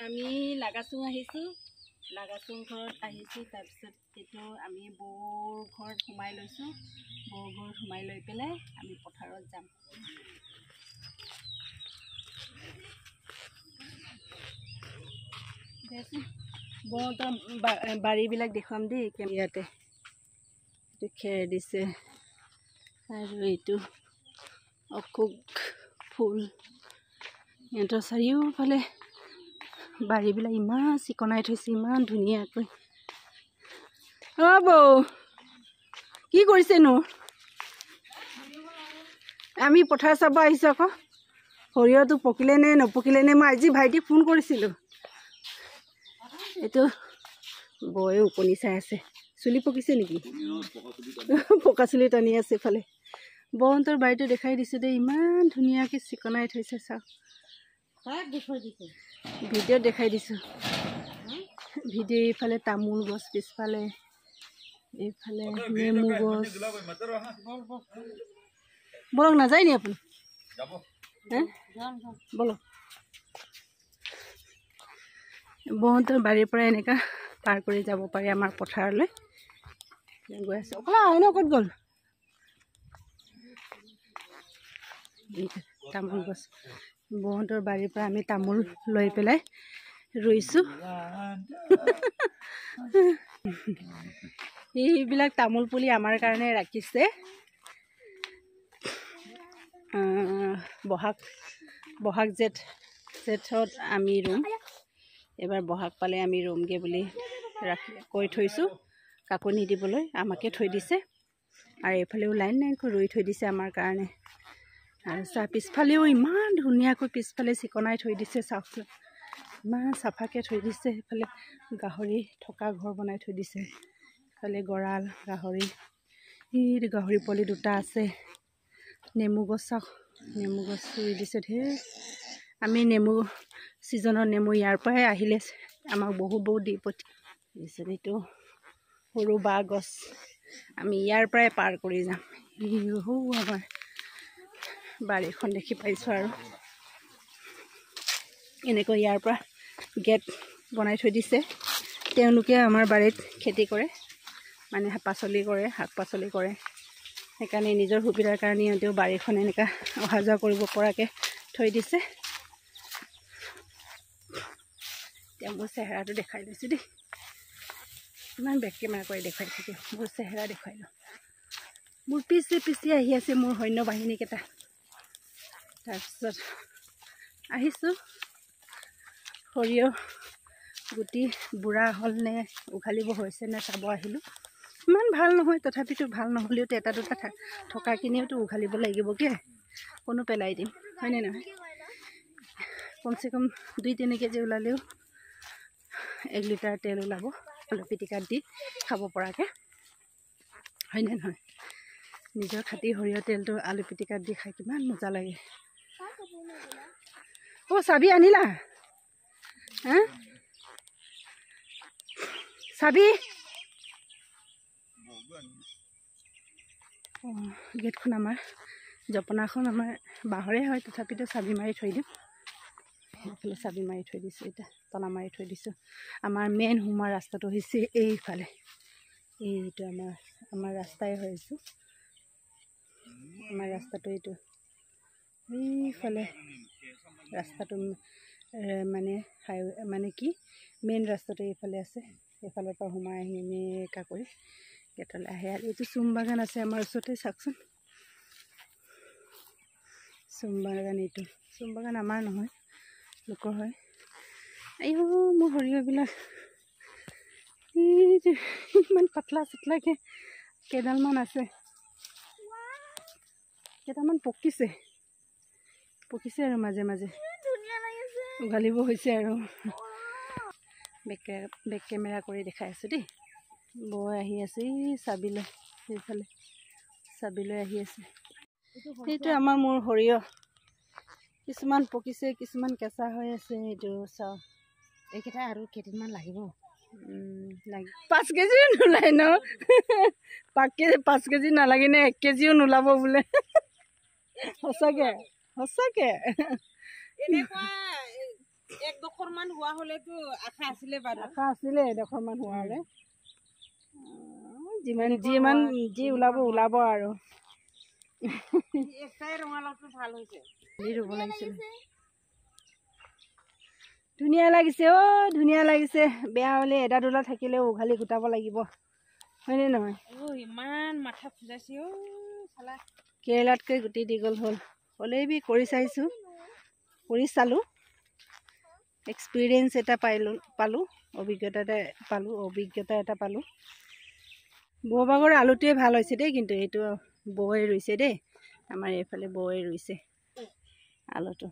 আমি লাগাচুং আহিছোঁ লাগাচুং ঘৰত আহিছোঁ তাৰপিছত এইটো আমি বৌৰ ঘৰত সোমাই লৈছোঁ বৌৰ ঘৰত সোমাই লৈ পেলাই আমি পথাৰত যাম বৌহঁতৰ বাৰীবিলাক দেখুৱাম দেই ইয়াতে এইটো খেৰ দিছে আৰু এইটো অশোক ফুল সিহঁতৰ চাৰিওফালে বাৰীবিলাক ইমান চিকনাই থৈছে ইমান ধুনীয়াকৈ অ' বৌ কি কৰিছেনো আমি পথাৰ চাব আহিছোঁ আকৌ সৰিয়হটো পকিলে নে নপকিলে নে মই আজি ভাইটিক ফোন কৰিছিলোঁ এইটো বৌয়ে ওকণি চাই আছে চুলি পকিছে নেকি পকা চুলি টানি আছে ইফালে বৌহঁতৰ বাৰীটো দেখাই দিছোঁ দেই ইমান ধুনীয়াকৈ চিকনাই থৈছে চাওক ভিডিঅ'ত দেখাই দিছোঁ ভিডিঅ' এইফালে তামোল গছ পিছফালে এইফালে নেমু গছ বলক নাযায় নি আপুনি বলক বৌহঁতৰ বাৰীৰ পৰা এনেকুৱা পাৰ কৰি যাব পাৰি আমাৰ পথাৰলৈ গৈ আছে অকল আইন ক'ত গ'ল তামোল গছ বৌহঁতৰ বাৰীৰ পৰা আমি তামোল লৈ পেলাই ৰুইছোঁ এইবিলাক তামোল পুলি আমাৰ কাৰণে ৰাখিছে বহাগ জেঠত আমি ৰুম এবাৰ বহাগ পালে আমি ৰুমগৈ বুলি কৈ থৈছোঁ কাকো নিদিবলৈ আমাকে থৈ দিছে আৰু এইফালেও লাইন লাইনকৈ ৰুই থৈ দিছে আমাৰ কাৰণে আৰু চাহ পিছফালেও ইমান ধুনীয়াকৈ পিছফালে চিকনাই থৈ দিছে চাওকচোন ইমান চাফাকৈ থৈ দিছে সেইফালে গাহৰি থকা ঘৰ বনাই থৈ দিছে এইফালে গঁৰাল গাহৰি পোৱালি দুটা আছে নেমু গছ চাওক নেমু গছ ৰুই দিছে ধেৰ আমি নেমু ছিজনৰ নেমু ইয়াৰ পৰাই আহিলে আমাক বহুত দি পঠিয়াইছে এইটো সৰু বাঁহ গছ আমি ইয়াৰ পৰাই পাৰ কৰি যাম সৌ আমাৰ বাৰীখন দেখি পাইছোঁ আৰু এনেকৈ ইয়াৰ পৰা গেট বনাই থৈ দিছে তেওঁলোকে আমাৰ বাৰীত খেতি কৰে মানে শাক পাচলি কৰে সেইকাৰণে নিজৰ সুবিধাৰ কাৰণে সিহঁতেও বাৰীখন এনেকুৱা অহা যোৱা কৰিব পৰাকৈ থৈ দিছে এতিয়া মোৰ চেহেৰাটো দেখাই লৈছোঁ দেই ইমান বেক কেমেৰা কৰি দেখুৱাই থাকে মোৰ চেহেৰা দেখুৱাই লওঁ মোৰ পিছে আহি আছে মোৰ সৈন্য বাহিনীকেইটা তাৰপিছত আহিছোঁ সৰিয়হ গুটি বুঢ়া হ'ল নে উঘালিব হৈছে নে চাব আহিলোঁ ইমান ভাল নহয় তথাপিতো ভাল নহ'লেওতো এটা দুটা থকাখিনিওতো উঘালিব লাগিবগৈ কোনো পেলাই দিম হয়নে নহয় কমচে কম 2-3 কেজি ওলালেও 1 লিটাৰ তেল ওলাব আলু পিটিকাত দি খাব পৰাকৈ হয়নে নহয় নিজৰ খাটি সৰিয়হ তেলটো আলু পিটিকাত দি খাই কিমান মজা লাগে অ' চাবি আনিলা হা চাবি গেটখন আমাৰ জপনাখন আমাৰ বাঁহৰে হয় তথাপিতো চাবি মাৰি থৈ দিম এইফালে চাবি মাৰি থৈ দিছোঁ এতিয়া তলা মাৰি থৈ দিছোঁ আমাৰ মেইন সোমোৱা ৰাস্তাটো হৈছে এইফালে এইটো আমাৰ ৰাস্তাই হৈছোঁ আমাৰ ৰাস্তাটো এইটো এইফালে ৰাস্তাটো মানে কি মেইন ৰাস্তাটো এইফালে আছে এইফালৰ পৰা সোমাই আহি এনেকা কৰি গেটলৈ আহে আৰু এইটো চুম বাগান আছে আমাৰ ওচৰতে চাওকচোন চুম বাগান আমাৰ নহয় লোকৰ হয় মোৰ সৰিয়হবিলাক ইমান পাতলা চাতলাকৈ কেইডালমান আছে কেইটামান পকিছে আৰু মাজে উঘালিব হৈছে আৰু বেক কেমেৰা কৰি দেখাই আছোঁ দেই বৈ আহি আছে চাবিলৈ সেইফালে চাবিলৈ আহি আছে এইটো আমাৰ মোৰ সৰিয়হ কিছুমান পকিছে কিছুমান কেঁচা হৈ আছে এইটো চাওক এইকেইটা আৰু কেইদিনমান লাগিব 5 কেজিও নোলায় ন 5 কেজি নালাগে নে 1 কেজিও নোলাব বোলে সঁচাকৈ 1-2 হোৱা হলেতো আশা আছিলে বাৰু আশা আছিলে 1-2 হোৱা হলে যিমান যি ওলাব আৰু একটাই ৰঙালাওটো ভাল হৈছে ৰুব লাগিছিল ধুনীয়া লাগিছে ধুনীয়া লাগিছে বেয়া হলে এটা দুটা থাকিলেও উঘালি গোটাব লাগিব হয়নে নহয় ইমান মাথা ফুজাইছে চালা কেৰেলাতকৈ গুটি দীঘল হ'লেই কৰি চালোঁ এক্সপিৰিয়েঞ্চ এটা পালোঁ অভিজ্ঞতা এটা পালোঁ বৌবাগৰ আলুটোৱে ভাল হৈছে দেই কিন্তু এইটো বৌৱে ৰুইছে দেই আমাৰ এইফালে বৌৱে ৰুইছে আলুটো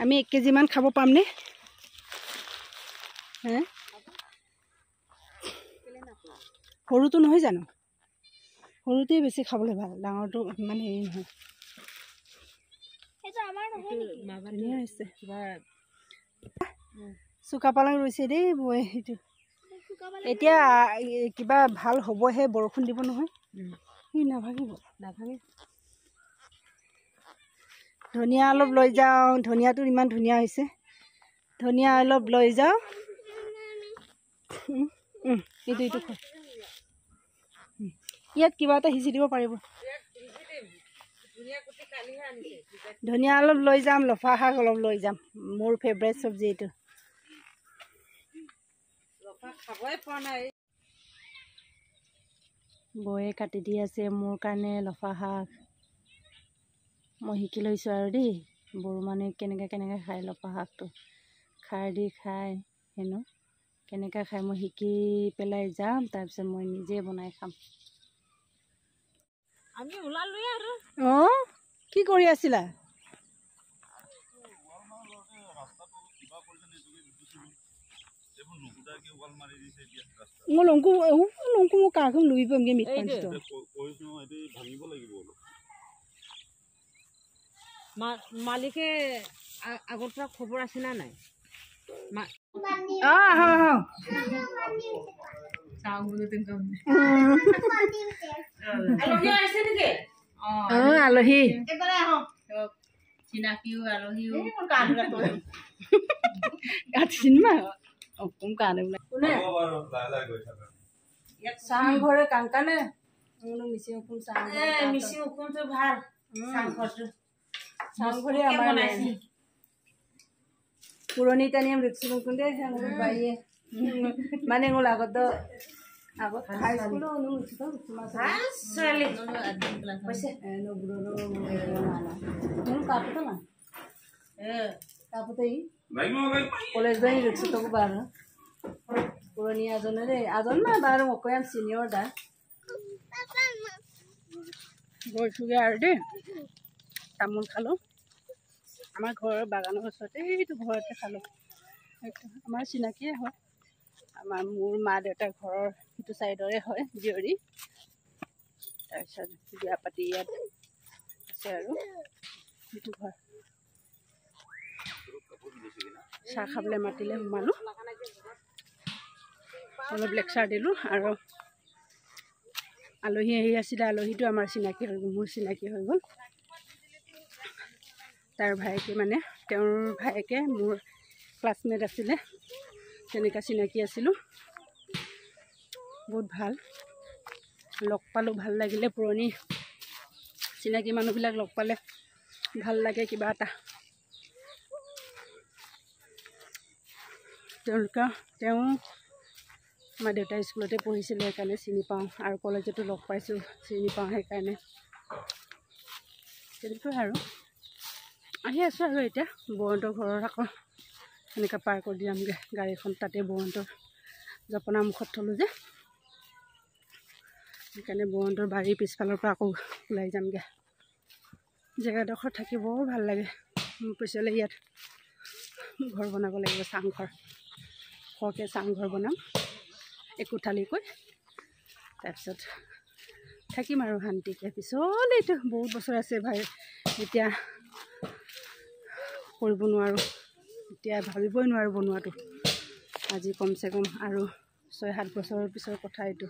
আমি 1 কেজিমান খাব পামনে হে সৰুটো নহয় জানো সৰুটোৱে বেছি খাবলৈ ভাল ডাঙৰটো ইমান হেৰি নহয় ধুনীয়া হৈছে চুকা পালেং ৰুইছে দেই বৌৱে সেইটো এতিয়া কিবা ভাল হ'বহে বৰষুণ দিব নহয় নাভাগিব ধনিয়া অলপ লৈ যাওঁ ধনিয়াটো ইমান ধুনীয়া হৈছে ধনিয়া অলপ লৈ যাওঁ এইটো ইয়াত কিবা এটা সিঁচি দিব পাৰিব ধনিয়া অলপ লৈ যাম লফা শাক অলপ লৈ যাম মোৰ ফেভৰেট চব্জি এইটো খাবই পোৱা নাই বৌয়ে কাটি দি আছে মোৰ কাৰণে লফা শাক মই শিকি লৈছোঁ আৰু দেই বড়ো মানুহে কেনেকৈ খায় লফা শাকটো খাৰ দি খায় হেনো কেনেকৈ খায় মই শিকি পেলাই যাম তাৰপিছত মই নিজে বনাই খাম আমি ওলালোৱে আৰু কি কৰি আছিলা লংকু মোক কাকো লুই পামগে মিট মালিকে আগৰ পৰা খবৰ আছে না নাই আলহী চিনাকিও আলহীও চাংঘৰে কাংকানে মিচিং উকুমটো ভাল চাংঘৰে আমাৰ পুৰণি টানিম ৰিক্সি মুকুন্দে বাইয়ে মানে মোৰ আগত হাই স্কুল কাপোৰ না কাপোৰতে কলেজ বাই ৰিক্সি তকো বাৰ পুৰণি আজনে দেই আজন না বাৰু অকয়াম চিনিয়ৰ দা গৈছোগে আৰু দেই তামোল খালোঁ আমাৰ ঘৰৰ বাগানৰ ওচৰতে এইটো ঘৰতে খালোঁ আমাৰ চিনাকিয়ে হয় মোৰ মা দেউতাৰ ঘৰৰ সিটো চাইডৰে হয় জীয়ৰী তাৰপিছত বিয়া পাতি ইয়াত আছে আৰু সিটো ঘৰ চাহ খাবলৈ মাতিলে সোমালোঁ অলপ লেকচাৰ দিলোঁ আৰু আলহী আহি আছিলে আলহীটো আমাৰ চিনাকি হৈ গ'ল মোৰ চিনাকি হৈ গ'ল তাৰ ভায়েকে মানে তেওঁৰ ভায়েকে মোৰ ক্লাছমেট আছিলে তেনেকুৱা চিনাকি আছিলোঁ বহুত ভাল লগ পালোঁ ভাল লাগিলে পুৰণি চিনাকি মানুহবিলাক লগ পালে ভাল লাগে কিবা এটা তেওঁ আমাৰ দেউতাই স্কুলতে পঢ়িছিলে সেইকাৰণে চিনি পাওঁ আৰু কলেজতো লগ পাইছোঁ চিনি পাওঁ সেইকাৰণে তেনেকৈ আৰু আহি আছোঁ আৰু এতিয়া বৌহঁতৰ ঘৰত আকৌ এনেকৈ পাৰ কৰি দিয়ামগৈ গাড়ীখন তাতে বৌহঁতৰ জপনা মুখত থলোঁ যে সেইকাৰণে বৌহঁতৰ বাৰীৰ পিছফালৰ পৰা আকৌ ওলাই যামগৈ জেগাডোখৰ থাকি বৰ ভাল লাগে মোৰ পিছলৈ ইয়াত ঘৰ বনাব লাগিব চাংঘৰ সৰহকৈ চাংঘৰ বনাম একোঠালিকৈ তাৰপিছত থাকিম আৰু শান্তিকৈ পিছলৈতো বহুত বছৰ আছে ভাই এতিয়া কৰিব নোৱাৰোঁ এতিয়া ভাবিবই নোৱাৰোঁ বনোৱাটো আজি কমচে কম আৰু 6-7 বছৰৰ পিছৰ কথা এইটো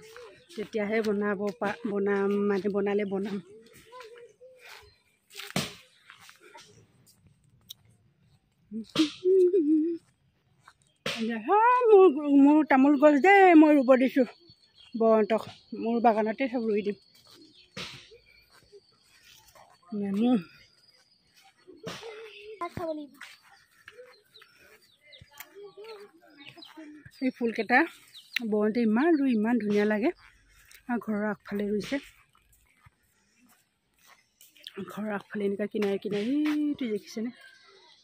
তেতিয়াহে বনালে বনাম মোৰ তামোল গছ যে মই ৰুব দিছোঁ বৰন্তক মোৰ বাগানতে চব ৰুই দিম নেমু এই ফুলকেইটা বৰন্তে ইমান ৰুই ইমান ধুনীয়া লাগে আৰু ঘৰৰ আগফালে ৰুইছে ঘৰৰ আগফালে এনেকুৱা কিনাৰে কিনাৰে সেইটো দেখিছেনে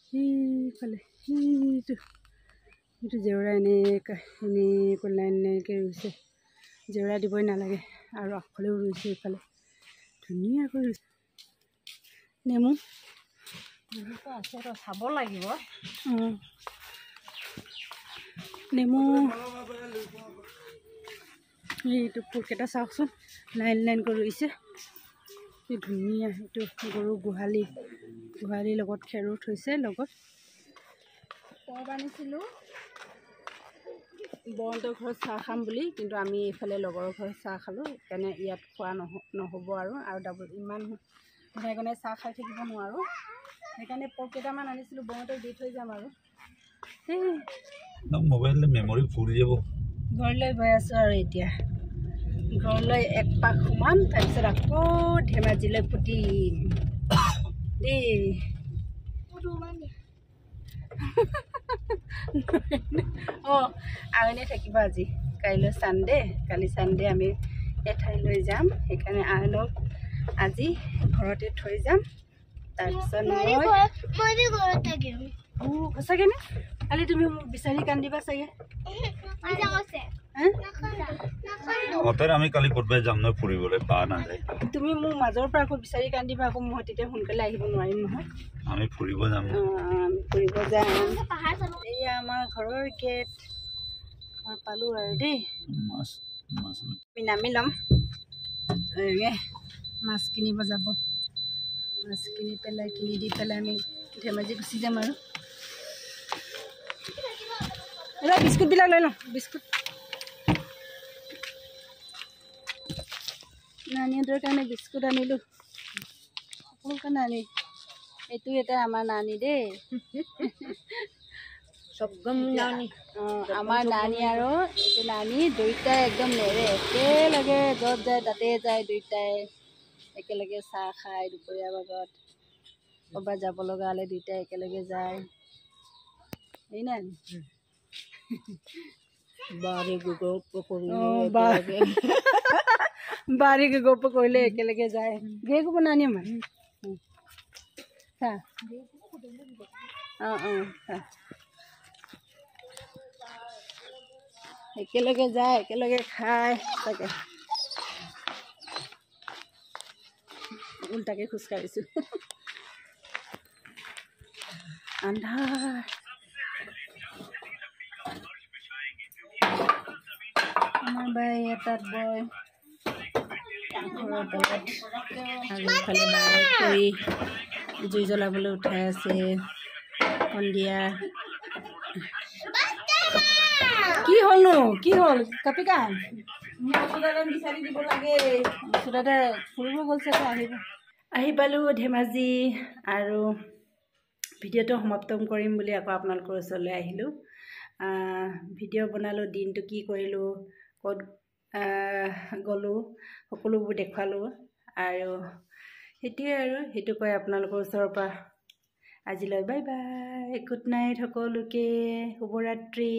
সেইফালে সেইটো জেওৰা এনেকৈ লাইন লাইনকৈ ৰুইছে জেওৰা দিবই নালাগে আৰু আগফালেও ৰুইছে এইফালে ধুনীয়াকৈ ৰুইছে নেমু আছে তো চাব লাগিব নেমু এইটো ফুলকেইটা চাওকচোন লাইন লাইনকৈ ৰুইছে কি ধুনীয়া সেইটো গৰু গোহালিৰ লগত খেৰো থৈছে লগত পৰ্ব আনিছিলোঁ বৰন্তৰ ঘৰত চাহ খাম বুলি কিন্তু আমি এইফালে লগৰৰ ঘৰত চাহ খালোঁ সেইকাৰণে ইয়াত খোৱা নহ'ব আৰু ইমান ঘনে চাহ খাই থাকিব নোৱাৰোঁ সেইকাৰণে পৰ্ব কেইটামান আনিছিলোঁ বৰন্তক দি থৈ যাম আৰু মোবাইল মেমৰি ফুল যাব ঘৰলৈ গৈ আছোঁ আৰু এতিয়া ঘৰলৈ এক পাক সোমাম তাৰপিছত আকৌ ধেমাজিলৈ ফুটিম দেই অঁ আইনে থাকিব আজি কাইলৈ ছানডে কালি ছানডে আমি এঠাইলৈ যাম সেইকাৰণে আইনক আজি ঘৰতে থৈ যাম তাৰপিছত সঁচাকৈনে কালি তুমি মোক বিচাৰি কান্দিবা চাগে আমি কালি ক'ৰবাত যাম নহয় ফুৰিবলৈ পা নাযায় তুমি মোক মাজৰ পৰা আকৌ বিচাৰি কান্দিবা আকৌ মই তেতিয়া সোনকালে আহিব নোৱাৰিম নহয় আমি ফুৰিব যাম আমি ফুৰিব যাম এয়া আমাৰ ঘৰৰ গেট ঘৰ পালোঁ আৰু দেই আমি নামি ল'ম মাছ কিনিব যাব মাছ কিনি দি পেলাই আমি ধেমাজি গুচি যাম আৰু বিস্কুটবিলাক লৈ লওঁ বিস্কুট নানীহঁতৰ কাৰণে বিস্কুট আনিলোঁ সকলো কাৰণে আনি এইটো এটা আমাৰ নানী দেই আমাৰ নানী আৰু এইটো নানী দুয়োটাই একদম নেৰে একেলগে য'ত যায় তাতে যায় দুয়োটাই একেলগে চাহ খায় দুপৰীয়া ভাগত ক'ৰবাত যাব লগা হ'লে দুয়োটাই একেলগে যায় এই নানী বাৰী গপ কৰিলে একেলগে যায় গে গপ নানি আমাৰ একেলগে যায় একেলগে খায় তাকে উল্টাকে খোজকাঢ়িছোঁ আন্ধাৰ আমাৰ বাই এটাত বয় ঘৰৰ তলত আৰু ইফালে বাই কৰি জুই জ্বলাবলৈ উঠাই আছে সন্ধিয়া কি হ'লনো কি হ'ল কাপিকা বিচাৰি দিব লাগে ওচৰতে ফুৰিব গ'ল চাগে আহি পালোঁ ধেমাজি আৰু ভিডিঅ'টো সমাপ্ত কৰিম বুলি আকৌ আপোনালোকৰ ওচৰলৈ আহিলোঁ ভিডিঅ' বনালোঁ দিনটো কি কৰিলোঁ ক'ত গ'লোঁ সকলোবোৰ দেখুৱালোঁ আৰু সেইটোৱে আৰু সেইটো কয় আপোনালোকৰ ওচৰৰ পৰা আজিলৈ বাই বাই গুড নাইট সকলোকে শুভৰাত্ৰি